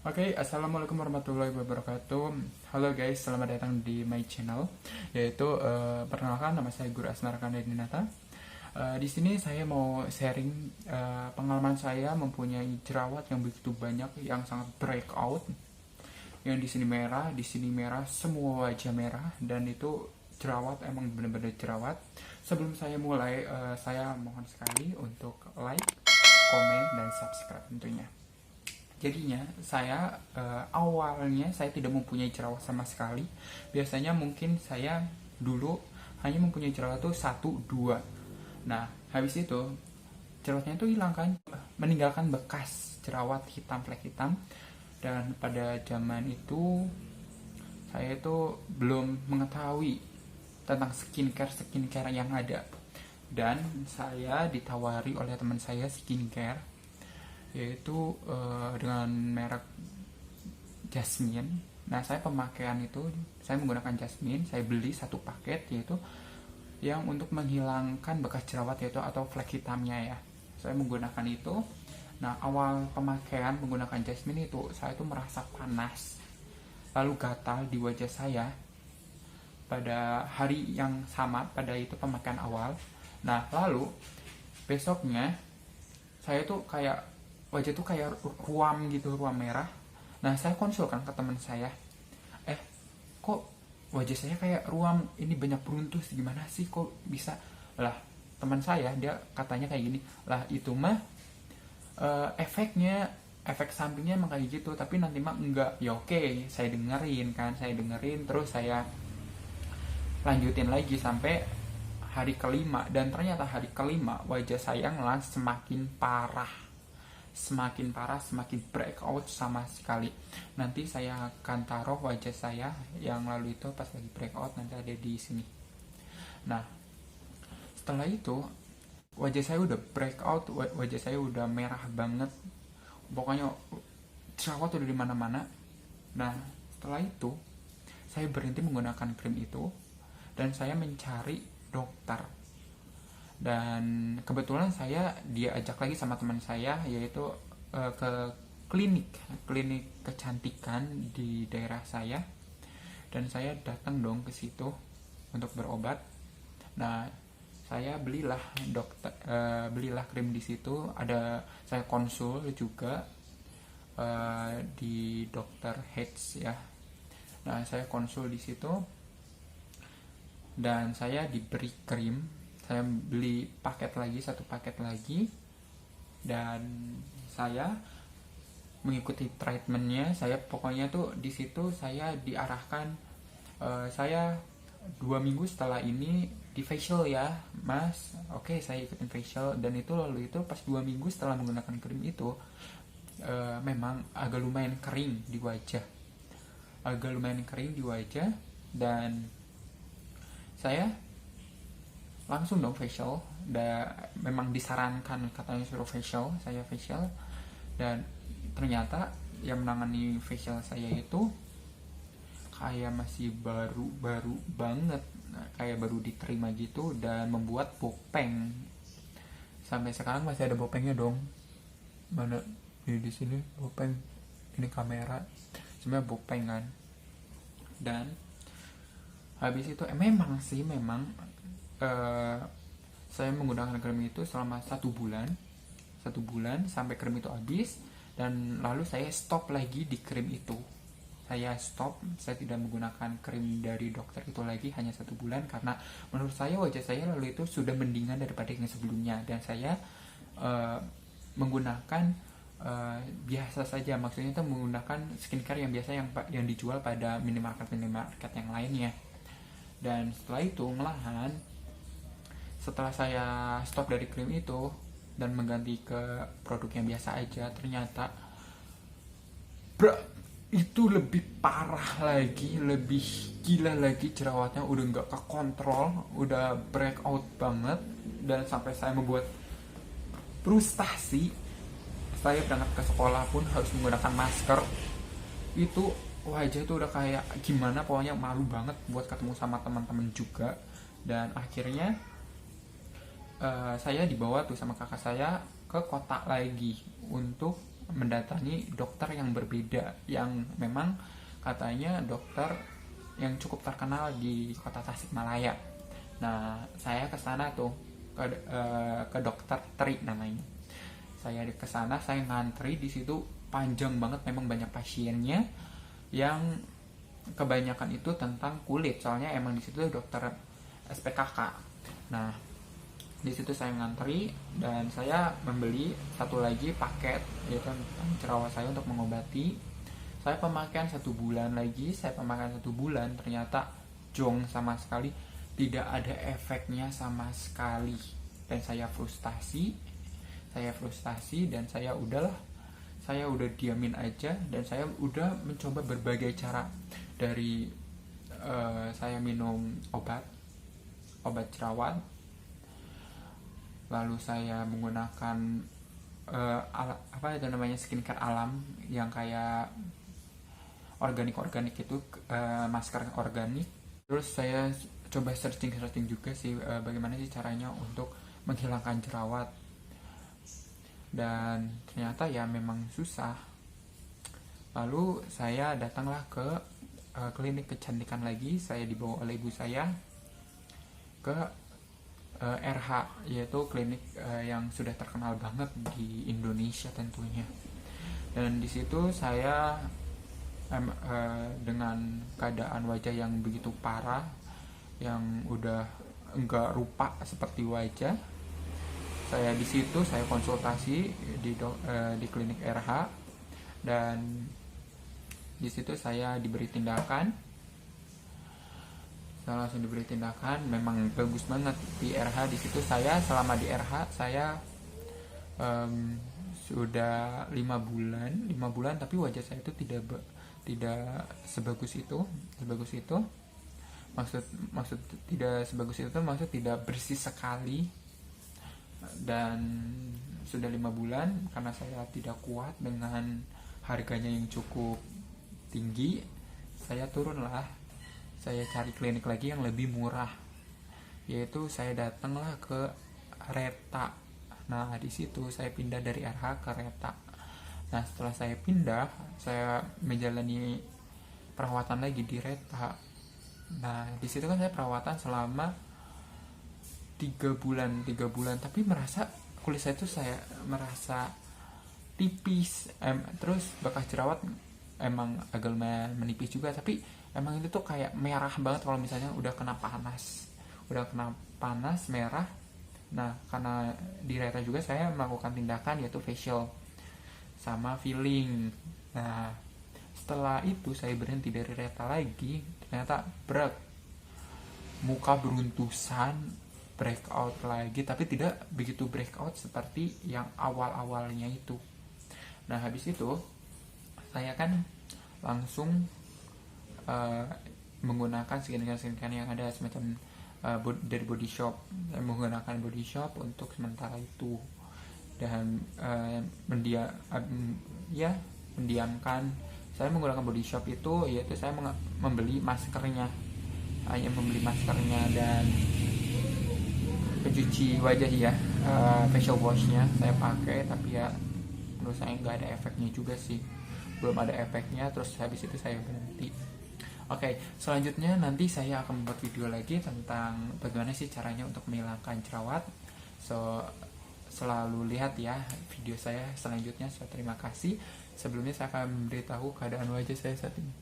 Oke, assalamualaikum warahmatullahi wabarakatuh. Halo guys, selamat datang di my channel. Yaitu perkenalkan, nama saya Guru Asmara Kandadinata. Di sini saya mau sharing pengalaman saya mempunyai jerawat yang begitu banyak, yang sangat breakout. Yang di sini merah, semua wajah merah, dan itu jerawat, emang benar-benar jerawat. Sebelum saya mulai, saya mohon sekali untuk like, komen, dan subscribe tentunya. Jadinya saya awalnya saya tidak mempunyai jerawat sama sekali. Biasanya mungkin saya dulu hanya mempunyai jerawat tuh 1-2. Nah, habis itu jerawatnya itu hilang kan, meninggalkan bekas jerawat hitam, flek hitam. Dan pada zaman itu saya itu belum mengetahui tentang skincare yang ada. Dan saya ditawari oleh teman saya skincare, yaitu dengan merek Jasmine. Nah, saya pemakaian itu saya menggunakan Jasmine. Saya beli satu paket, yaitu yang untuk menghilangkan bekas jerawat yaitu atau flek hitamnya ya. Saya menggunakan itu. Nah, awal pemakaian menggunakan Jasmine itu saya itu merasa panas, lalu gatal di wajah saya pada hari yang sama, pada itu pemakaian awal. Nah, lalu besoknya saya tuh kayak wajah tuh kayak ruam gitu, ruam merah. Nah, saya konsulkan ke teman saya, kok wajah saya kayak ruam, ini banyak beruntus, gimana sih kok bisa? Lah, teman saya dia katanya kayak gini, lah itu mah efek sampingnya emang kayak gitu, tapi nanti mah enggak. Ya oke, saya dengerin terus saya lanjutin lagi sampai hari kelima, dan ternyata hari kelima wajah saya malah semakin parah, semakin breakout sama sekali. Nanti saya akan taruh wajah saya yang lalu itu pas lagi breakout, nanti ada di sini. Nah, setelah itu wajah saya udah breakout, wajah saya udah merah banget, pokoknya jerawat udah di mana-mana. Nah, setelah itu saya berhenti menggunakan krim itu dan saya mencari dokter. Dan kebetulan saya diajak lagi sama teman saya, yaitu ke klinik kecantikan di daerah saya, dan saya datang dong ke situ untuk berobat. Nah, saya belilah krim di situ. Saya konsul juga di dokter Heads ya. Nah, saya konsul di situ dan saya diberi krim. Saya beli satu paket lagi, dan saya mengikuti treatmentnya. Saya pokoknya tuh di situ saya diarahkan, saya 2 minggu setelah ini di facial ya mas. Oke, saya ikutin facial, dan itu lalu itu pas 2 minggu setelah menggunakan krim itu, memang agak lumayan kering di wajah, dan saya langsung dong facial. Memang disarankan katanya suruh facial, saya facial, dan ternyata yang menangani facial saya itu kayak masih baru banget, kayak baru diterima gitu, dan membuat bopeng. Sampai sekarang masih ada bopengnya dong. Mana di sini bopeng, ini kamera, sebenarnya bopeng kan. Dan habis itu memang saya menggunakan krim itu selama 1 bulan sampai krim itu habis, dan lalu saya stop lagi di krim itu. Saya tidak menggunakan krim dari dokter itu lagi hanya 1 bulan, karena menurut saya wajah saya lalu itu sudah mendingan daripada yang sebelumnya, dan saya menggunakan biasa saja. Maksudnya itu menggunakan skincare yang biasa, yang dijual pada minimarket yang lainnya. Dan setelah itu malahan, setelah saya stop dari krim itu dan mengganti ke produk yang biasa aja, ternyata itu lebih parah lagi, lebih gila lagi jerawatnya. Udah nggak kekontrol, udah breakout banget, dan sampai saya membuat frustasi. Saya berangkat ke sekolah pun harus menggunakan masker. Itu wajah itu udah kayak gimana, pokoknya malu banget buat ketemu sama teman-teman juga. Dan akhirnya saya dibawa tuh sama kakak saya ke kota lagi untuk mendatangi dokter yang berbeda, yang memang katanya dokter yang cukup terkenal di kota Tasikmalaya. Nah, saya ke sana tuh ke dokter Tri namanya. Saya ke sana, saya ngantri di situ panjang banget, memang banyak pasiennya yang kebanyakan itu tentang kulit, soalnya emang di situ dokter SPKK. Nah, di situ saya ngantri dan saya membeli satu lagi paket, yaitu jerawat saya untuk mengobati. Saya pemakaian 1 bulan lagi, saya pemakaian 1 bulan, ternyata jong sama sekali, tidak ada efeknya sama sekali. Dan saya frustasi dan saya udah diamin aja, dan saya udah mencoba berbagai cara. Dari saya minum obat jerawat, lalu saya menggunakan skincare alam yang kayak organik itu, masker organik. Terus saya coba searching juga sih, bagaimana sih caranya untuk menghilangkan jerawat, dan ternyata ya memang susah. Lalu saya datanglah ke klinik kecantikan lagi. Saya dibawa oleh ibu saya ke RH, yaitu klinik yang sudah terkenal banget di Indonesia tentunya. Dan di situ saya dengan keadaan wajah yang begitu parah, yang udah enggak rupa seperti wajah, saya di situ saya konsultasi di klinik RH, dan di situ saya diberi tindakan. Saya langsung diberi tindakan, memang bagus banget di RH. Di situ saya selama di RH saya sudah 5 bulan, tapi wajah saya itu tidak sebagus itu. Maksud tidak sebagus itu, maksud tidak bersih sekali. Dan sudah 5 bulan, karena saya tidak kuat dengan harganya yang cukup tinggi, saya turunlah. Saya cari klinik lagi yang lebih murah, yaitu saya datanglah ke Reta. Nah, di situ saya pindah dari RH ke Reta. Nah, setelah saya pindah, saya menjalani perawatan lagi di Reta. Nah, di situ kan saya perawatan selama 3 bulan, tapi merasa kulit saya itu merasa tipis, terus bekas jerawat emang agak menipis juga, tapi emang itu tuh kayak merah banget kalau misalnya udah kena panas merah. Nah, karena di Reta juga saya melakukan tindakan yaitu facial sama filling. Nah, setelah itu saya berhenti dari Reta lagi, ternyata muka beruntusan, breakout lagi, tapi tidak begitu breakout seperti yang awal-awalnya itu. Nah, habis itu saya kan langsung menggunakan skincare yang ada semacam dari Body Shop. Saya menggunakan Body Shop untuk sementara itu, dan mendiamkan. Saya menggunakan Body Shop itu, yaitu saya membeli maskernya, dan pencuci wajah ya, facial washnya saya pakai, tapi ya menurut saya nggak ada efeknya juga sih, belum ada efeknya. Terus habis itu saya berhenti. Oke, selanjutnya nanti saya akan membuat video lagi tentang bagaimana sih caranya untuk menghilangkan jerawat. Selalu lihat ya video saya selanjutnya. Terima kasih. Sebelumnya saya akan memberitahu keadaan wajah saya saat ini.